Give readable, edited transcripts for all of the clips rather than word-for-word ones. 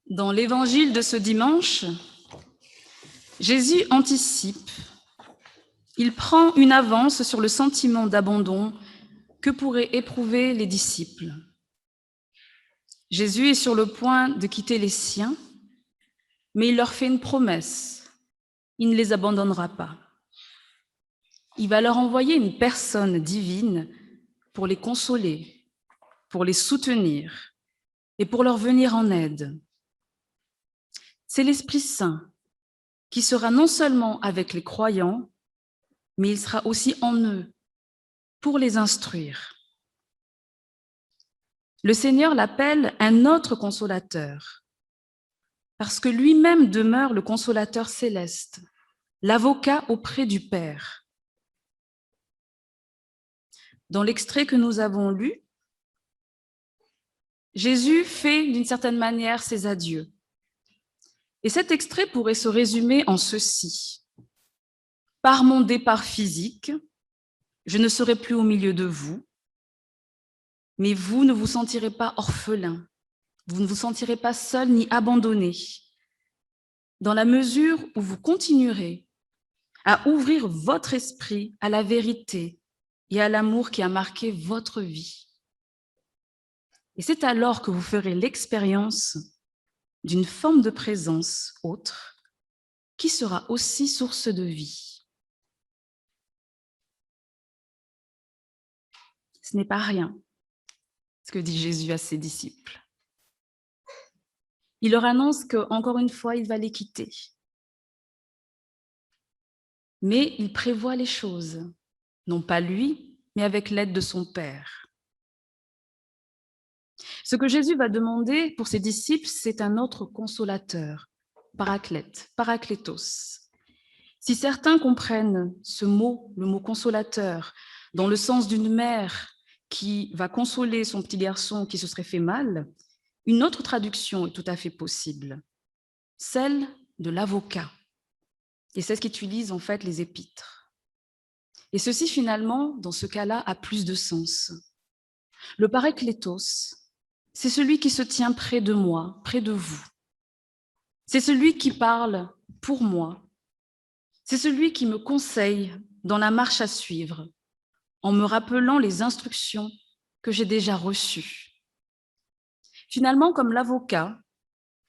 Dans l'évangile de ce dimanche, Jésus anticipe, il prend une avance sur le sentiment d'abandon que pourraient éprouver les disciples. Jésus est sur le point de quitter les siens, mais il leur fait une promesse, il ne les abandonnera pas. Il va leur envoyer une personne divine pour les consoler, pour les soutenir et pour leur venir en aide. C'est l'Esprit Saint qui sera non seulement avec les croyants, mais il sera aussi en eux pour les instruire. Le Seigneur l'appelle un autre consolateur, parce que lui-même demeure le consolateur céleste, l'avocat auprès du Père. Dans l'extrait que nous avons lu, Jésus fait d'une certaine manière ses adieux. Et cet extrait pourrait se résumer en ceci. Par mon départ physique, je ne serai plus au milieu de vous, mais vous ne vous sentirez pas orphelins, vous ne vous sentirez pas seuls ni abandonnés, dans la mesure où vous continuerez à ouvrir votre esprit à la vérité et à l'amour qui a marqué votre vie. Et c'est alors que vous ferez l'expérience d'une forme de présence autre qui sera aussi source de vie. Ce n'est pas rien, ce que dit Jésus à ses disciples. Il leur annonce qu'encore une fois, il va les quitter. Mais il prévoit les choses, non pas lui, mais avec l'aide de son Père. Ce que Jésus va demander pour ses disciples, c'est un autre consolateur, paraclète, paraklétos. Si certains comprennent ce mot, le mot consolateur, dans le sens d'une mère qui va consoler son petit garçon qui se serait fait mal, une autre traduction est tout à fait possible, celle de l'avocat. Et c'est ce qu'utilisent en fait les épîtres. Et ceci, finalement, dans ce cas-là, a plus de sens. Le paraklétos, c'est celui qui se tient près de moi, près de vous. C'est celui qui parle pour moi. C'est celui qui me conseille dans la marche à suivre, en me rappelant les instructions que j'ai déjà reçues. Finalement, comme l'avocat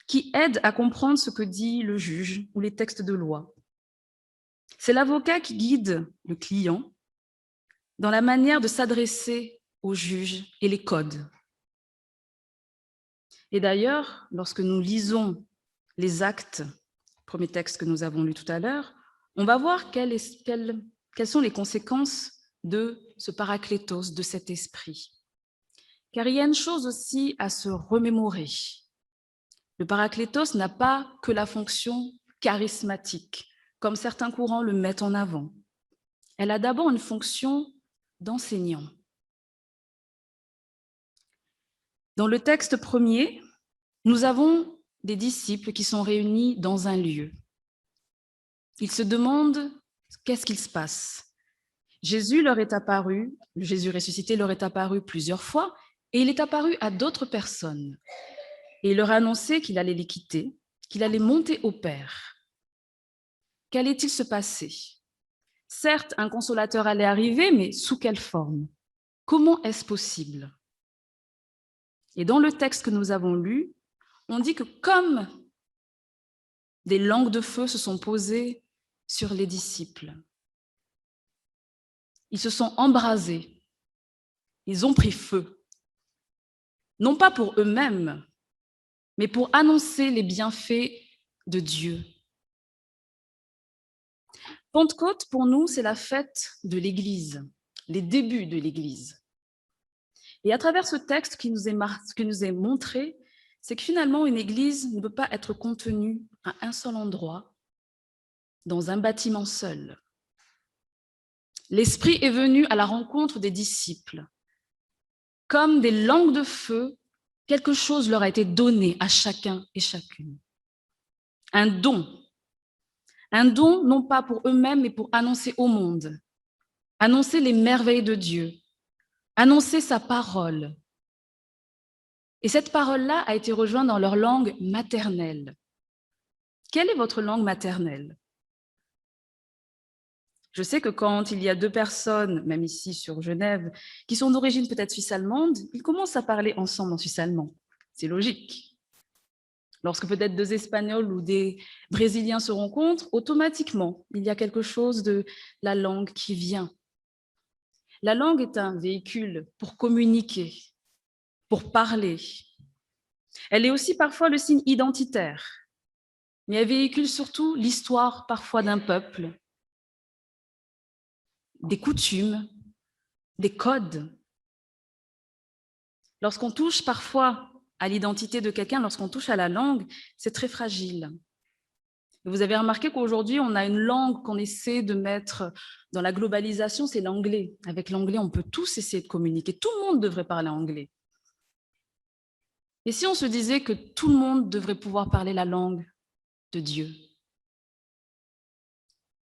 qui aide à comprendre ce que dit le juge ou les textes de loi. C'est l'avocat qui guide le client dans la manière de s'adresser au juge et les codes. Et d'ailleurs, lorsque nous lisons les actes, premier texte que nous avons lu tout à l'heure, on va voir quelles sont les conséquences de ce paraklétos, de cet esprit. Car il y a une chose aussi à se remémorer. Le paraklétos n'a pas que la fonction charismatique, comme certains courants le mettent en avant. Elle a d'abord une fonction d'enseignant. Dans le texte premier, nous avons des disciples qui sont réunis dans un lieu. Ils se demandent qu'est-ce qu'il se passe. Jésus leur est apparu, le Jésus ressuscité leur est apparu plusieurs fois, et il est apparu à d'autres personnes. Et il leur a annoncé qu'il allait les quitter, qu'il allait monter au Père. Qu'allait-il se passer? Certes, un consolateur allait arriver, mais sous quelle forme? Comment est-ce possible? Et dans le texte que nous avons lu, on dit que comme des langues de feu se sont posées sur les disciples, ils se sont embrasés, ils ont pris feu, non pas pour eux-mêmes, mais pour annoncer les bienfaits de Dieu. Pentecôte, pour nous, c'est la fête de l'Église, les débuts de l'Église. Et à travers ce texte qui nous est montré, c'est que finalement, une Église ne peut pas être contenue à un seul endroit, dans un bâtiment seul. L'Esprit est venu à la rencontre des disciples. Comme des langues de feu, quelque chose leur a été donné à chacun et chacune. Un don non pas pour eux-mêmes, mais pour annoncer au monde, annoncer les merveilles de Dieu, annoncer sa parole. Et cette parole-là a été rejointe dans leur langue maternelle. Quelle est votre langue maternelle? Je sais que quand il y a deux personnes, même ici sur Genève, qui sont d'origine peut-être suisse-allemande, ils commencent à parler ensemble en suisse-allemand. C'est logique. Lorsque peut-être deux Espagnols ou des Brésiliens se rencontrent, automatiquement, il y a quelque chose de la langue qui vient. La langue est un véhicule pour communiquer, pour parler. Elle est aussi parfois le signe identitaire, mais elle véhicule surtout l'histoire parfois d'un peuple, des coutumes, des codes. Lorsqu'on touche parfois à l'identité de quelqu'un, lorsqu'on touche à la langue, c'est très fragile. Vous avez remarqué qu'aujourd'hui, on a une langue qu'on essaie de mettre dans la globalisation, c'est l'anglais. Avec l'anglais, on peut tous essayer de communiquer. Tout le monde devrait parler anglais. Et si on se disait que tout le monde devrait pouvoir parler la langue de Dieu?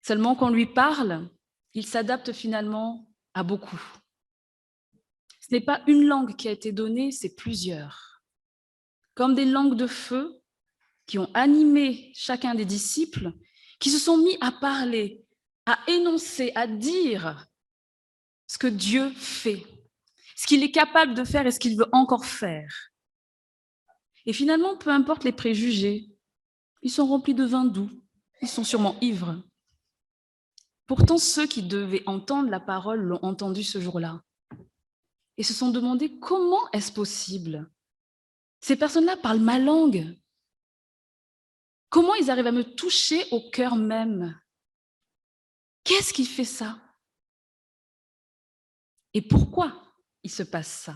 Seulement qu'on lui parle, il s'adapte finalement à beaucoup. Ce n'est pas une langue qui a été donnée, c'est plusieurs. Comme des langues de feu qui ont animé chacun des disciples, qui se sont mis à parler, à énoncer, à dire ce que Dieu fait, ce qu'il est capable de faire et ce qu'il veut encore faire. Et finalement, peu importe les préjugés, ils sont remplis de vin doux, ils sont sûrement ivres. Pourtant, ceux qui devaient entendre la parole l'ont entendue ce jour-là et se sont demandé comment est-ce possible? Ces personnes-là parlent ma langue. Comment ils arrivent à me toucher au cœur même? Qu'est-ce qui fait ça? Et pourquoi il se passe ça?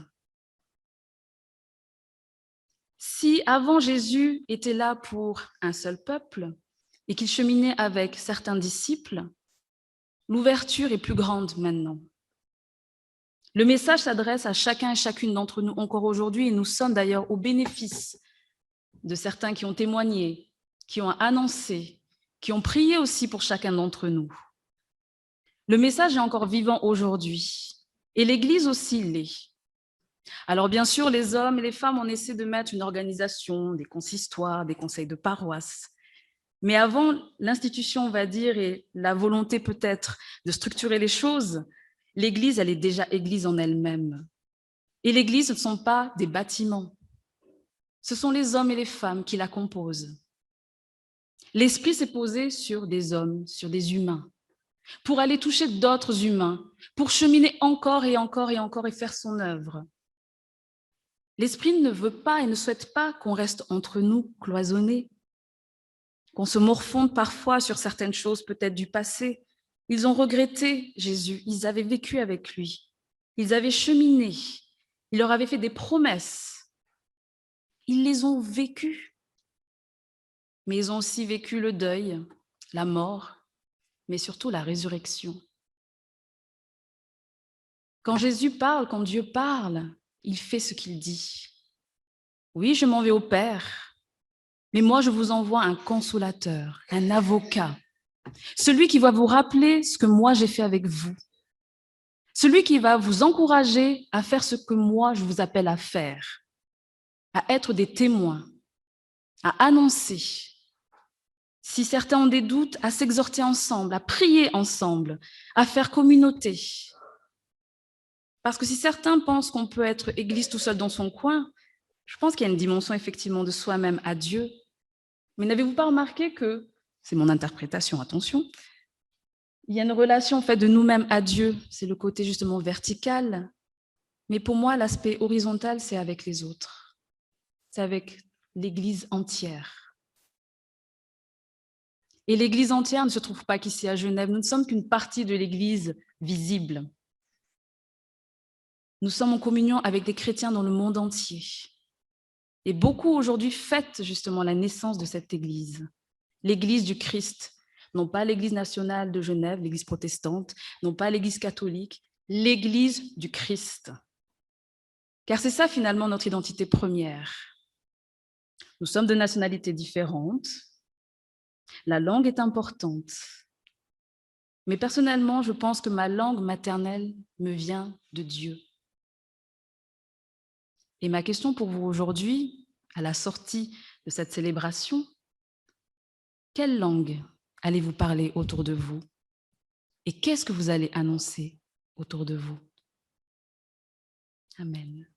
Si avant Jésus était là pour un seul peuple et qu'il cheminait avec certains disciples, l'ouverture est plus grande maintenant. Le message s'adresse à chacun et chacune d'entre nous encore aujourd'hui et nous sommes d'ailleurs au bénéfice de certains qui ont témoigné, qui ont annoncé, qui ont prié aussi pour chacun d'entre nous. Le message est encore vivant aujourd'hui et l'Église aussi l'est. Alors bien sûr, les hommes et les femmes, on essaie de mettre une organisation, des consistoires, des conseils de paroisse. Mais avant l'institution, on va dire, et la volonté peut-être de structurer les choses, l'Église, elle est déjà Église en elle-même. Et l'Église, ce ne sont pas des bâtiments. Ce sont les hommes et les femmes qui la composent. L'Esprit s'est posé sur des hommes, sur des humains, pour aller toucher d'autres humains, pour cheminer encore et encore et encore et faire son œuvre. L'Esprit ne veut pas et ne souhaite pas qu'on reste entre nous cloisonnés, qu'on se morfonde parfois sur certaines choses peut-être du passé. Ils ont regretté Jésus, ils avaient vécu avec lui, ils avaient cheminé, il leur avait fait des promesses. Ils les ont vécues, mais ils ont aussi vécu le deuil, la mort, mais surtout la résurrection. Quand Jésus parle, quand Dieu parle, il fait ce qu'il dit. Oui, je m'en vais au Père, mais moi je vous envoie un consolateur, un avocat, celui qui va vous rappeler ce que moi j'ai fait avec vous, celui qui va vous encourager à faire ce que moi je vous appelle à faire, à être des témoins, à annoncer. Si certains ont des doutes, à s'exhorter ensemble, à prier ensemble, à faire communauté. Parce que si certains pensent qu'on peut être église tout seul dans son coin, je pense qu'il y a une dimension effectivement de soi-même à Dieu. Mais n'avez-vous pas remarqué que, c'est mon interprétation, attention, il y a une relation en fait de nous-mêmes à Dieu, c'est le côté justement vertical. Mais pour moi, l'aspect horizontal, c'est avec les autres. C'est avec l'Église entière. Et l'Église entière ne se trouve pas qu'ici à Genève. Nous ne sommes qu'une partie de l'Église visible. Nous sommes en communion avec des chrétiens dans le monde entier. Et beaucoup aujourd'hui fêtent justement la naissance de cette Église, l'Église du Christ, non pas l'Église nationale de Genève, l'Église protestante, non pas l'Église catholique, l'Église du Christ. Car c'est ça finalement notre identité première. Nous sommes de nationalités différentes, la langue est importante, mais personnellement, je pense que ma langue maternelle me vient de Dieu. Et ma question pour vous aujourd'hui, à la sortie de cette célébration, quelle langue allez-vous parler autour de vous? Et qu'est-ce que vous allez annoncer autour de vous? Amen.